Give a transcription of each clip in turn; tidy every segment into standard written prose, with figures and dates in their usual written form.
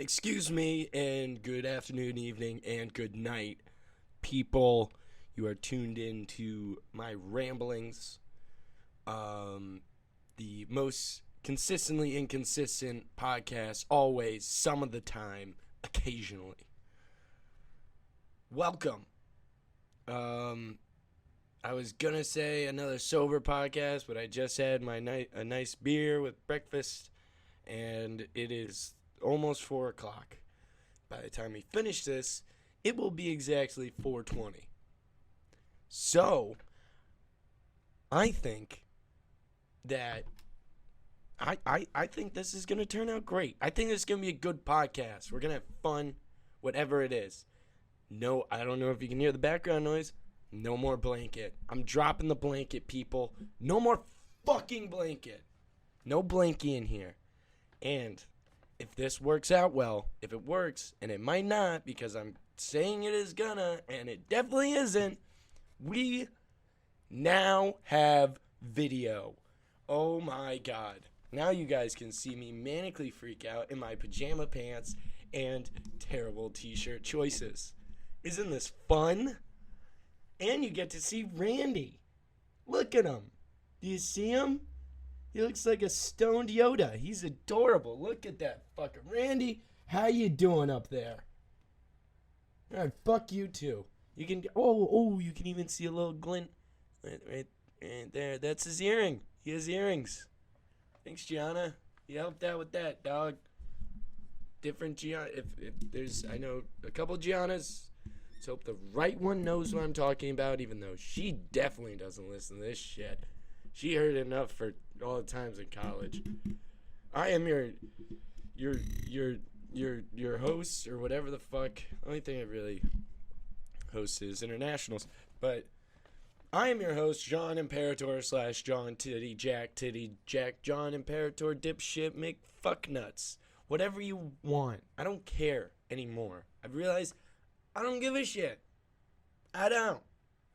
Excuse me, and good afternoon, evening, and good night, people. You are tuned in to my ramblings, the most consistently inconsistent podcast, always, some of the time, occasionally. Welcome. I was gonna say another sober podcast, but I just had a nice beer with breakfast, and it is almost 4 o'clock. By the time we finish this, it will be exactly 4:20. So, I think that I think this is going to turn out great. I think this is going to be a good podcast. We're going to have fun, whatever it is. No, I don't know if you can hear the background noise. No more blanket. I'm dropping the blanket, people. No more fucking blanket. No blankie in here. And if this works out well, if it works, and it might not because I'm saying it is gonna, and it definitely isn't, we now have video. Oh my god. Now you guys can see me manically freak out in my pajama pants and terrible t-shirt choices. Isn't this fun? And you get to see Randy. Look at him. Do you see him? He looks like a stoned Yoda. He's adorable. Look at that fucker. Randy, how you doing up there? All right, fuck you too. You can, you can even see a little glint right there. That's his earring. He has earrings. Thanks, Gianna. You helped out with that, dog. Different Gianna. If there's, I know a couple Giannas. Let's hope the right one knows what I'm talking about, even though she definitely doesn't listen to this shit. She heard enough for all the times in college. I am your host, or whatever the fuck. Only thing I really host is internationals. But I am your host, John Imperator / John Titty Jack, John Imperator dipshit McFucknuts. Whatever you want. I don't care anymore. I've realized I don't give a shit. I don't.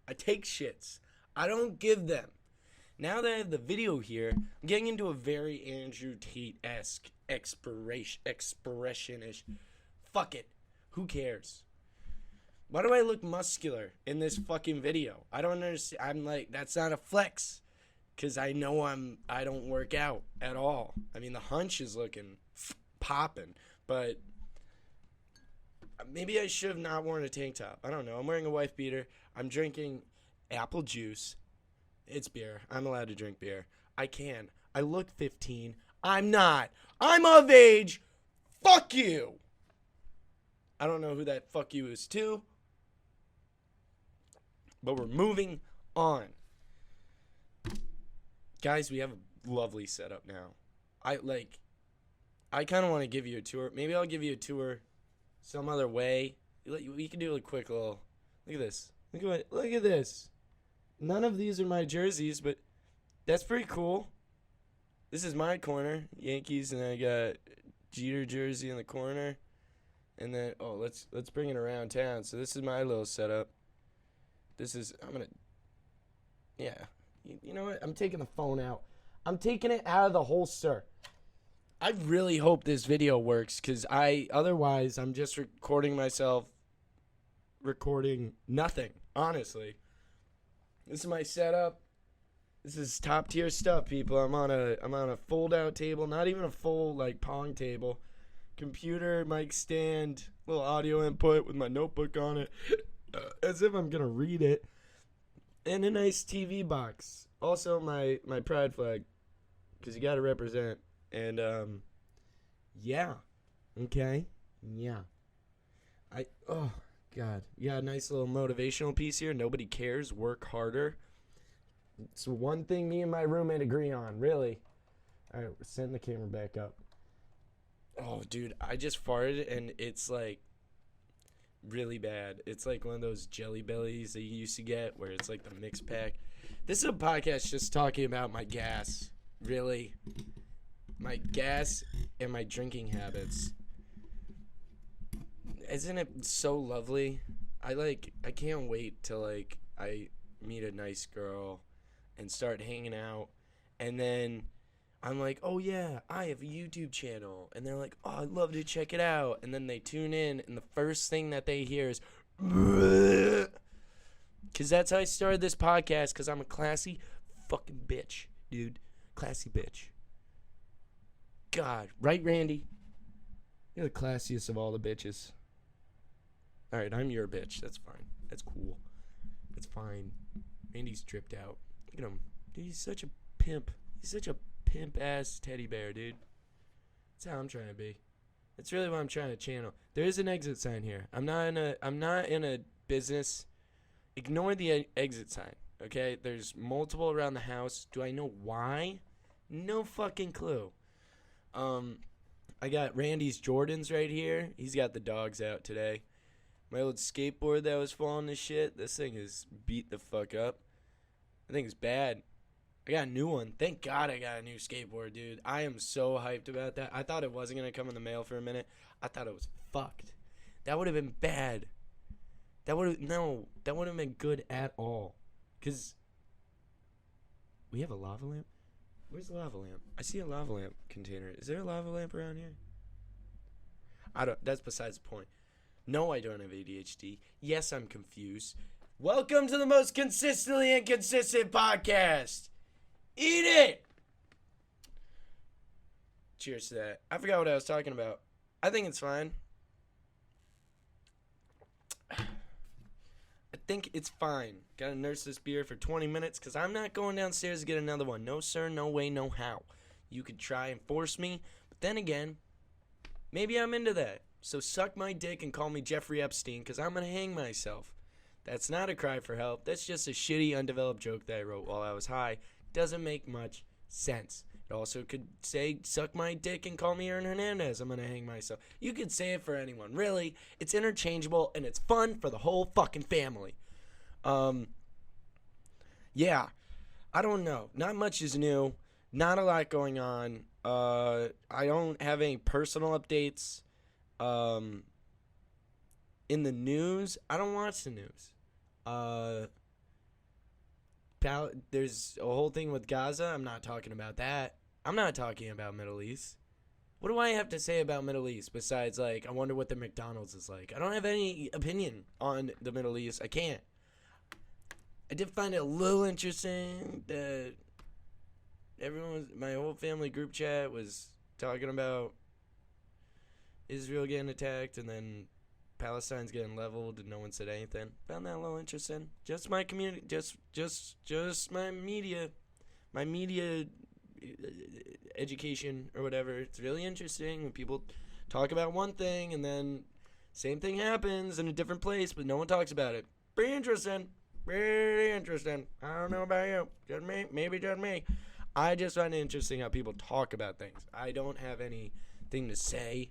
I take shits. I don't give them. Now that I have the video here, I'm getting into a very Andrew Tate-esque expression-ish. Fuck it. Who cares? Why do I look muscular in this fucking video? I don't understand. I'm like, that's not a flex. Because I know I don't work out at all. I mean, the hunch is looking popping. But maybe I should have not worn a tank top. I don't know. I'm wearing a wife beater. I'm drinking apple juice. It's beer. I'm allowed to drink beer. I can. I look 15. I'm not. I'm of age. Fuck you. I don't know who that fuck you is to. But we're moving on. Guys, we have a lovely setup now. I kind of want to give you a tour. Maybe I'll give you a tour some other way. We can do a quick little. Look at this. Look at this. None of these are my jerseys, but that's pretty cool. This is my corner, Yankees, and I got Jeter jersey in the corner. And then, let's bring it around town. So this is my little setup. You know what? I'm taking the phone out. I'm taking it out of the holster. I really hope this video works, because otherwise I'm just recording myself recording nothing, honestly. This is my setup. This is top tier stuff, people. I'm on a fold out table, not even a full like pong table. Computer, mic stand, little audio input with my notebook on it, as if I'm gonna read it, and a nice TV box. Also my pride flag, because you gotta represent. And yeah, okay, yeah. God, you got a nice little motivational piece here. Nobody cares. Work harder. It's one thing me and my roommate agree on, really. All right, we're setting the camera back up. Oh, dude, I just farted, and it's, like, really bad. It's like one of those Jelly Bellies that you used to get, where it's, like, the mix pack. This is a podcast just talking about my gas, really. My gas and my drinking habits. Isn't it so lovely? I can't wait till I meet a nice girl and start hanging out, and then I'm like, oh yeah, I have a YouTube channel. And they're like, oh, I'd love to check it out. And then they tune in, and the first thing that they hear is, because that's how I started this podcast, because I'm a classy fucking bitch, dude. Classy bitch. God. Right, Randy? You're the classiest of all the bitches. Alright, I'm your bitch. That's fine. That's cool. That's fine. Randy's tripped out. Look at him. Dude, he's such a pimp. He's such a pimp-ass teddy bear, dude. That's how I'm trying to be. That's really what I'm trying to channel. There is an exit sign here. I'm not in a business. Ignore the exit sign, okay? There's multiple around the house. Do I know why? No fucking clue. I got Randy's Jordans right here. He's got the dogs out today. My old skateboard that was falling to shit. This thing is beat the fuck up. I think it's bad. I got a new one. Thank God I got a new skateboard, dude. I am so hyped about that. I thought it wasn't going to come in the mail for a minute. I thought it was fucked. That would have been bad. That would have been good at all. Because we have a lava lamp? Where's the lava lamp? I see a lava lamp container. Is there a lava lamp around here? That's besides the point. No, I don't have ADHD. Yes, I'm confused. Welcome to the most consistently inconsistent podcast. Eat it! Cheers to that. I forgot what I was talking about. I think it's fine. I think it's fine. Gotta nurse this beer for 20 minutes because I'm not going downstairs to get another one. No, sir, no way, no how. You could try and force me, but then again, maybe I'm into that. So suck my dick and call me Jeffrey Epstein because I'm gonna hang myself. That's not a cry for help. That's just a shitty, undeveloped joke that I wrote while I was high. Doesn't make much sense. It also could say, suck my dick and call me Aaron Hernandez. I'm going to hang myself. You could say it for anyone. Really, it's interchangeable, and it's fun for the whole fucking family. Yeah. I don't know. Not much is new. Not a lot going on. I don't have any personal updates. In the news, I don't watch the news. There's a whole thing with Gaza. I'm not talking about that. I'm not talking about Middle East. What do I have to say about Middle East besides, like, I wonder what the McDonald's is like? I don't have any opinion on the Middle East. I can't. I did find it a little interesting that my whole family group chat was talking about Israel getting attacked and then Palestine's getting leveled and no one said anything. Found that a little interesting. Just my community, just my media education or whatever. It's really interesting when people talk about one thing and then same thing happens in a different place, but no one talks about it. Pretty interesting. Pretty interesting. I don't know about you. Just me. Maybe just me. I just find it interesting how people talk about things. I don't have anything to say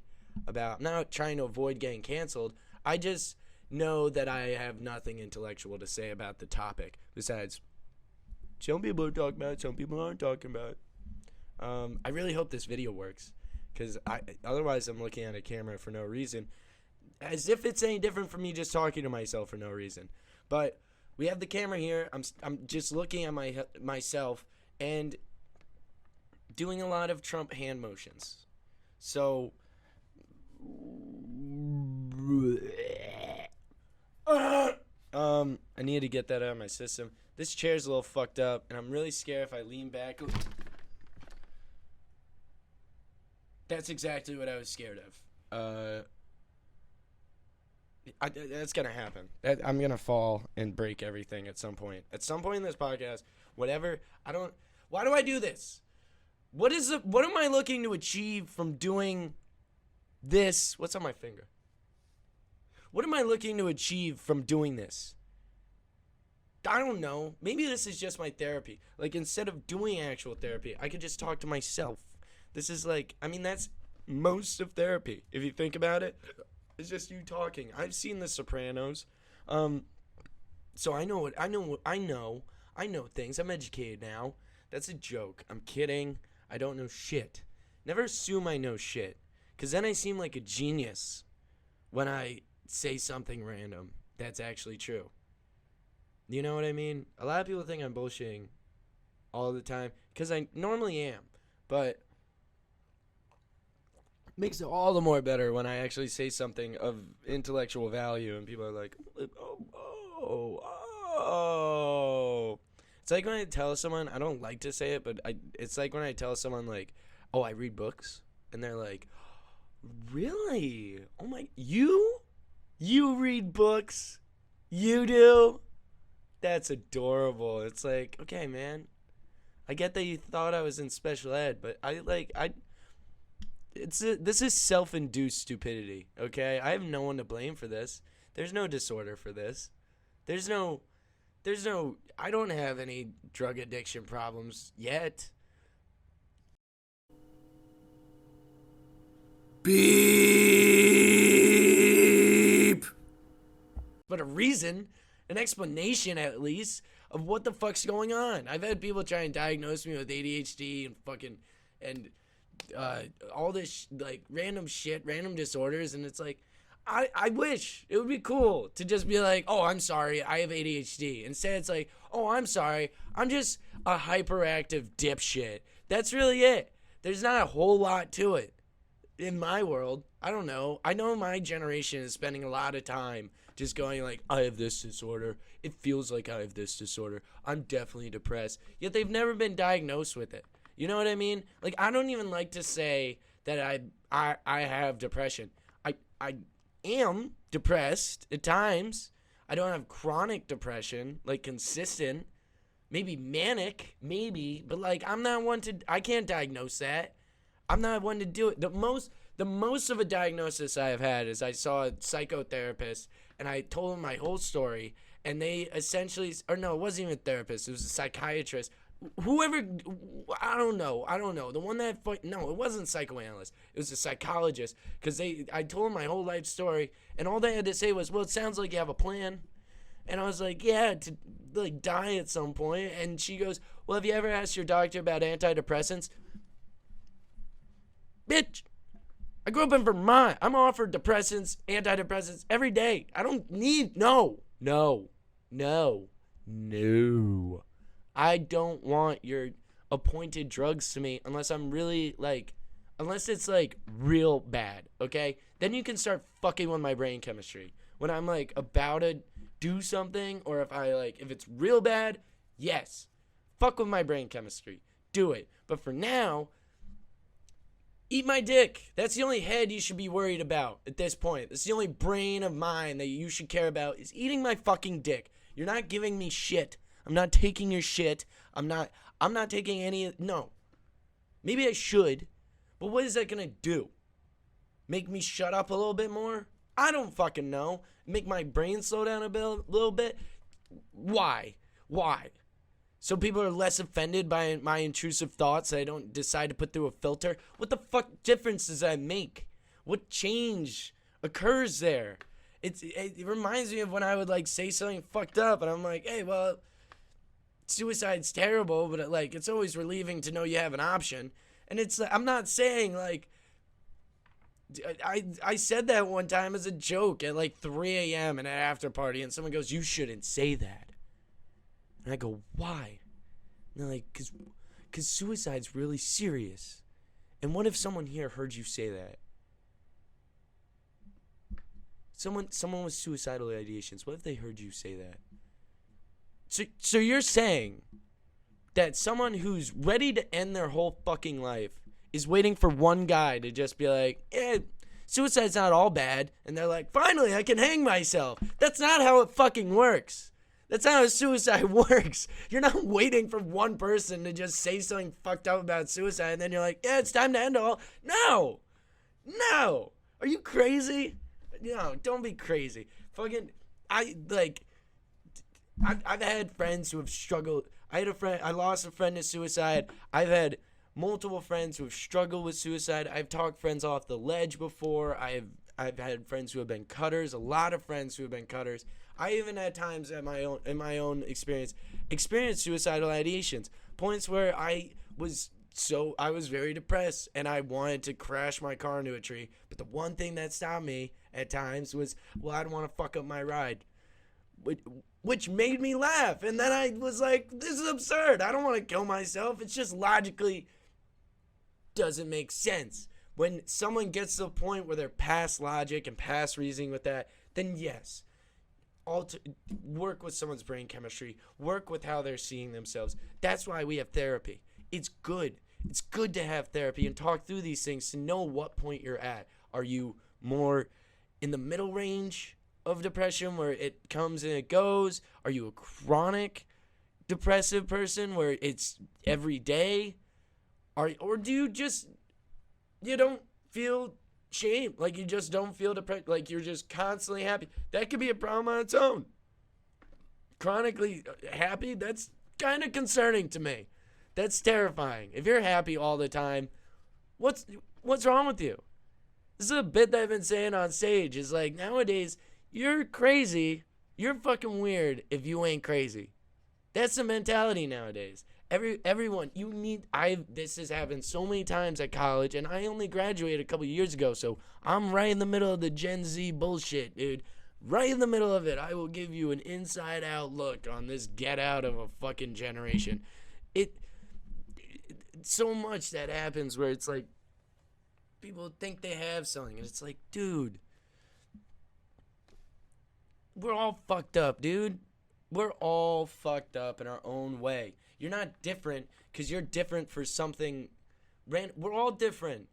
about. I'm not trying to avoid getting canceled. I just know that I have nothing intellectual to say about the topic besides some people are talking about it, some people aren't talking about it. I really hope this video works because otherwise I'm looking at a camera for no reason, as if it's any different from me just talking to myself for no reason. But we have the camera here. I'm just looking at myself and doing a lot of Trump hand motions. So I need to get that out of my system. This chair's a little fucked up, and I'm really scared if I lean back. That's exactly what I was scared of. That's gonna happen. I'm gonna fall and break everything at some point. At some point in this podcast, whatever. Why do I do this? What am I looking to achieve from doing this? What's on my finger? What am I looking to achieve from doing this? I don't know. Maybe this is just my therapy. Like, instead of doing actual therapy, I could just talk to myself. This is like, I mean, that's most of therapy. If you think about it, it's just you talking. I've seen The Sopranos. So I know things. I'm educated now. That's a joke. I'm kidding. I don't know shit. Never assume I know shit. Because then I seem like a genius when I say something random that's actually true. You know what I mean? A lot of people think I'm bullshitting all the time, because I normally am. But makes it all the more better when I actually say something of intellectual value and people are like, oh. It's like when I tell someone, I don't like to say it, but it's like when I tell someone like, oh, I read books. And they're like, really? Oh my, you read books? You do? That's adorable. It's like, okay, man. I get that you thought I was in special ed, but this is self-induced stupidity, okay? I have no one to blame for this. There's no disorder for this. There's no, I don't have any drug addiction problems yet. Beep! But a reason, an explanation at least, of what the fuck's going on. I've had people try and diagnose me with ADHD and fucking, and all this like random shit, random disorders, and it's like, I wish it would be cool to just be like, oh, I'm sorry, I have ADHD. Instead, it's like, oh, I'm sorry, I'm just a hyperactive dipshit. That's really it. There's not a whole lot to it. In my world, I don't know. I know my generation is spending a lot of time just going like, I have this disorder. It feels like I have this disorder. I'm definitely depressed. Yet they've never been diagnosed with it. You know what I mean? Like, I don't even like to say that I have depression. I am depressed at times. I don't have chronic depression, like consistent. Maybe manic, maybe. But like, I'm not one to, I can't diagnose that. I'm not one to do it. The most of a diagnosis I have had is I saw a psychotherapist and I told him my whole story, and they essentially, or no, it wasn't even a therapist, it was a psychiatrist. Whoever, I don't know. The one that, no, it wasn't a psychoanalyst. It was a psychologist, because I told him my whole life story, and all they had to say was, well, it sounds like you have a plan. And I was like, yeah, to like die at some point. And she goes, well, have you ever asked your doctor about antidepressants? Bitch, I grew up in Vermont. I'm offered antidepressants every day. I don't need, no. I don't want your appointed drugs to me unless I'm really unless it's like real bad, okay? Then you can start fucking with my brain chemistry. When I'm like about to do something, or if it's real bad, yes, fuck with my brain chemistry. Do it. But for now, eat my dick. That's the only head you should be worried about at this point. That's the only brain of mine that you should care about is eating my fucking dick. You're not giving me shit. I'm not taking your shit. I'm not taking any, no. Maybe I should, but what is that gonna do? Make me shut up a little bit more? I don't fucking know. Make my brain slow down a little bit? Why? So people are less offended by my intrusive thoughts that I don't decide to put through a filter? What the fuck difference does that make? What change occurs there? It reminds me of when I would say something fucked up and I'm like, hey, well, suicide's terrible, but it's always relieving to know you have an option. And it's I'm not saying I said that one time as a joke at 3 a.m. in an after party, and someone goes, you shouldn't say that. And I go, why? And they're like, because suicide's really serious. And what if someone here heard you say that? Someone with suicidal ideations, what if they heard you say that? So you're saying that someone who's ready to end their whole fucking life is waiting for one guy to just be like, suicide's not all bad. And they're like, finally, I can hang myself. That's not how it fucking works. That's not how suicide works. You're not waiting for one person to just say something fucked up about suicide and then you're like, yeah, it's time to end it all. No. Are you crazy? No, don't be crazy. Fucking, I've had friends who have struggled. I lost a friend to suicide. I've had multiple friends who have struggled with suicide. I've talked friends off the ledge before. I've had friends who have been cutters. A lot of friends who have been cutters. I even had times in my own experienced suicidal ideations. Points where I was very depressed and I wanted to crash my car into a tree. But the one thing that stopped me at times was, well, I don't want to fuck up my ride. Which made me laugh. And then I was like, this is absurd. I don't want to kill myself. It's just logically doesn't make sense. When someone gets to the point where they're past logic and past reasoning with that, then yes, work with someone's brain chemistry, work with how they're seeing themselves. That's why we have therapy. It's good. It's good to have therapy and talk through these things to know what point you're at. Are you more in the middle range of depression where it comes and it goes? Are you a chronic depressive person where it's every day? Or do you just, you don't feel shame, like you just don't feel depressed, like you're just constantly happy? That could be a problem on its own. Chronically happy, that's kind of concerning to me. That's terrifying. If you're happy all the time, what's wrong with you? This is a bit that I've been saying on stage. Is like, nowadays, you're crazy. You're fucking weird if you ain't crazy. That's the mentality nowadays. Everyone, this has happened so many times at college, and I only graduated a couple years ago, so I'm right in the middle of the Gen Z bullshit, dude. Right in the middle of it. I will give you an inside-out look on this get out of a fucking generation. So much that happens where it's like, people think they have something, and it's like, dude, we're all fucked up, dude. We're all fucked up in our own way. You're not different because you're different for something random. We're all different.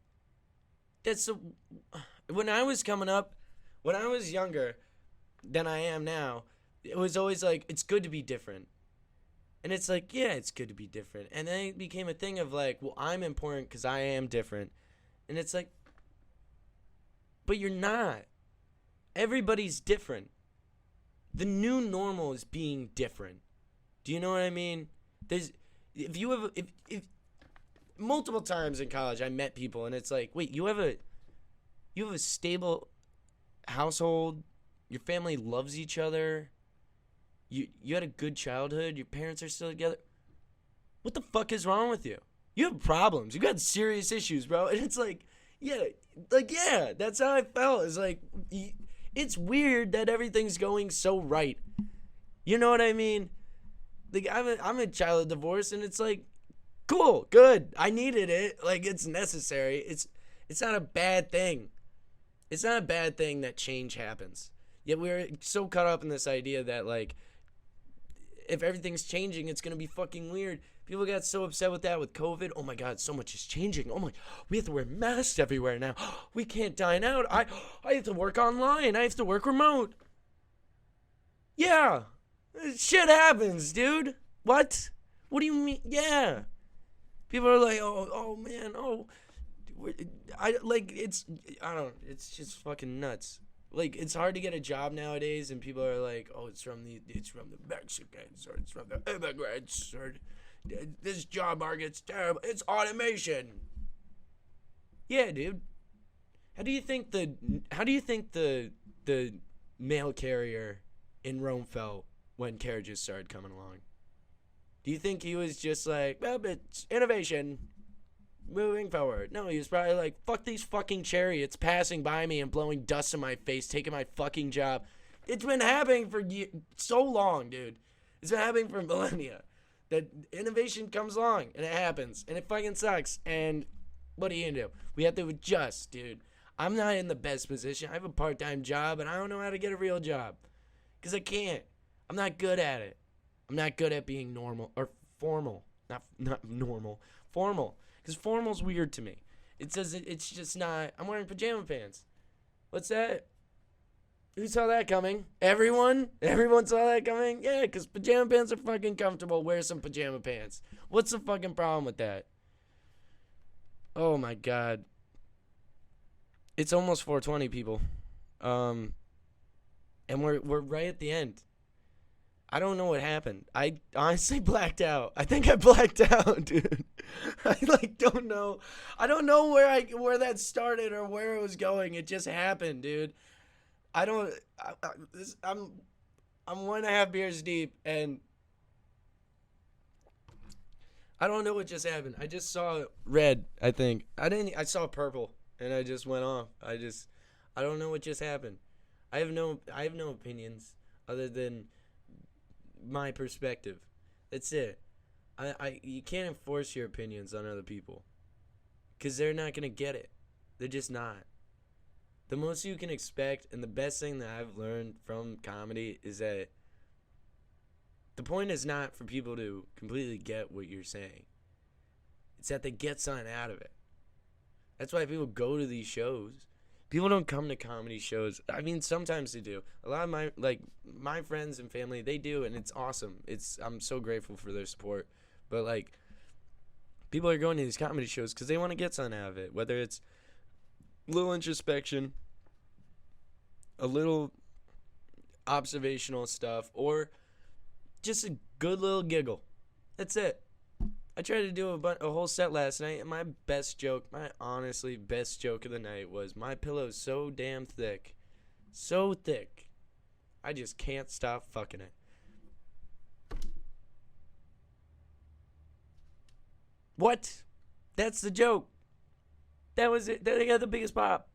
When I was coming up, when I was younger than I am now, it was always like, it's good to be different. And it's like, yeah, it's good to be different. And then it became a thing of like, well, I'm important because I am different. And it's like, but you're not. Everybody's different. The new normal is being different. Do you know what I mean? If multiple times in college I met people and it's like, wait, you have a stable household, your family loves each other, you had a good childhood, your parents are still together. What the fuck is wrong with you? You have problems. You got serious issues, bro. And it's like, yeah, that's how I felt. It's like, it's weird that everything's going so right. You know what I mean? Like, I'm a child of divorce, and it's like, cool, good. I needed it. Like, it's necessary. It's not a bad thing. It's not a bad thing that change happens. Yet we're so caught up in this idea that, like, if everything's changing, it's going to be fucking weird. People got so upset with that with COVID. Oh, my God, so much is changing. Oh, my, we have to wear masks everywhere now. We can't dine out. I have to work online. I have to work remote. Yeah. Shit happens, dude. What? What do you mean? Yeah. People are like, oh man, it's just fucking nuts. Like, it's hard to get a job nowadays, and people are like, oh, it's from the Mexicans, or it's from the immigrants, or this job market's terrible. It's automation. Yeah, dude. How do you think the mail carrier in Rome felt when carriages started coming along? Do you think he was just like, well, it's innovation, moving forward? No, he was probably like, fuck these fucking chariots passing by me and blowing dust in my face, taking my fucking job. It's been happening for so long, dude. It's been happening for millennia. That innovation comes along, and it happens, and it fucking sucks, and what are you gonna do? We have to adjust, dude. I'm not in the best position. I have a part-time job, and I don't know how to get a real job. Because I can't. I'm not good at it. I'm not good at being normal or formal. Not normal. Formal. Because formal's weird to me. It says it's just not. I'm wearing pajama pants. What's that? Who saw that coming? Everyone? Everyone saw that coming? Yeah, because pajama pants are fucking comfortable. Wear some pajama pants. What's the fucking problem with that? Oh my God. It's almost 4:20, people. And we're right at the end. I don't know what happened. I honestly blacked out. I think I blacked out, dude. I don't know. I don't know where that started or where it was going. It just happened, dude. I'm 1.5 beers deep, and I don't know what just happened. I just saw red, I think. I saw purple, and I just went off. I don't know what just happened. I have no opinions other than my perspective. That's it. You can't enforce your opinions on other people, because they're not going to get it. They're just not. The most you can expect, and the best thing that I've learned from comedy is that the point is not for people to completely get what you're saying. It's that they get something out of it. That's why people go to these shows. People don't come to comedy shows. I mean, sometimes they do. A lot of my friends and family, they do, and it's awesome. I'm so grateful for their support. But like, people are going to these comedy shows because they want to get something out of it. Whether it's a little introspection, a little observational stuff, or just a good little giggle. That's it. I tried to do a whole set last night, and my honestly best joke of the night was, my pillow's so damn thick. So thick. I just can't stop fucking it. What? That's the joke. That was it. They got the biggest pop.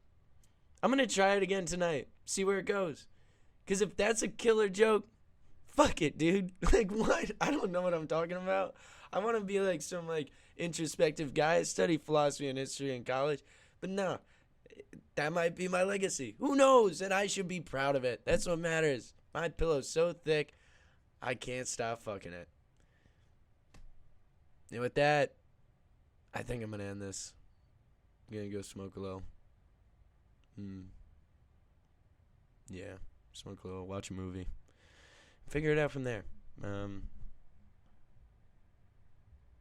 I'm going to try it again tonight. See where it goes. Because if that's a killer joke, fuck it, dude. Like, what? I don't know what I'm talking about. I want to be like some like introspective guy. I studied philosophy and history in college. But no, that might be my legacy. Who knows? And I should be proud of it. That's what matters. My pillow's so thick, I can't stop fucking it. And with that, I think I'm going to end this. I'm going to go smoke a little. Yeah, smoke a little, watch a movie. Figure it out from there.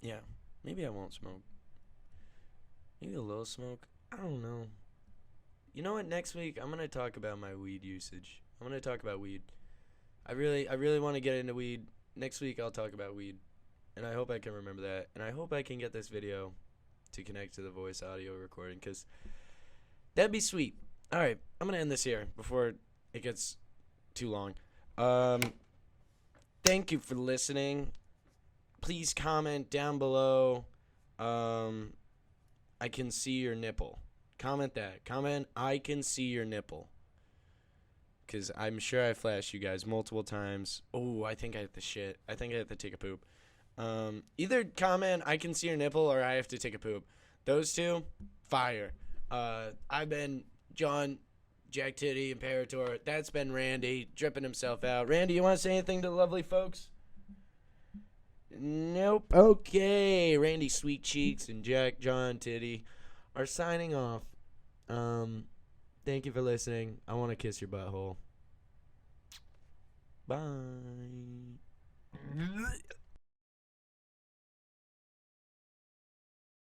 Yeah, maybe I won't smoke. Maybe a little smoke. I don't know. You know what? Next week, I'm going to talk about my weed usage. I'm going to talk about weed. I really want to get into weed. Next week, I'll talk about weed. And I hope I can remember that. And I hope I can get this video to connect to the voice audio recording, because that'd be sweet. All right, I'm going to end this here before it gets too long. Thank you for listening. Please comment down below. I can see your nipple. Comment that. Comment, I can see your nipple. Because I'm sure I flashed you guys multiple times. Oh, I think I have to shit. I think I have to take a poop. Either comment, I can see your nipple, or I have to take a poop. Those two, fire. I've been John, Jack Titty, Imperator. That's been Randy, dripping himself out. Randy, you want to say anything to the lovely folks? Nope. Okay. Randy Sweet Cheeks and Jack John Titty are signing off. Thank you for listening. I want to kiss your butthole. Bye.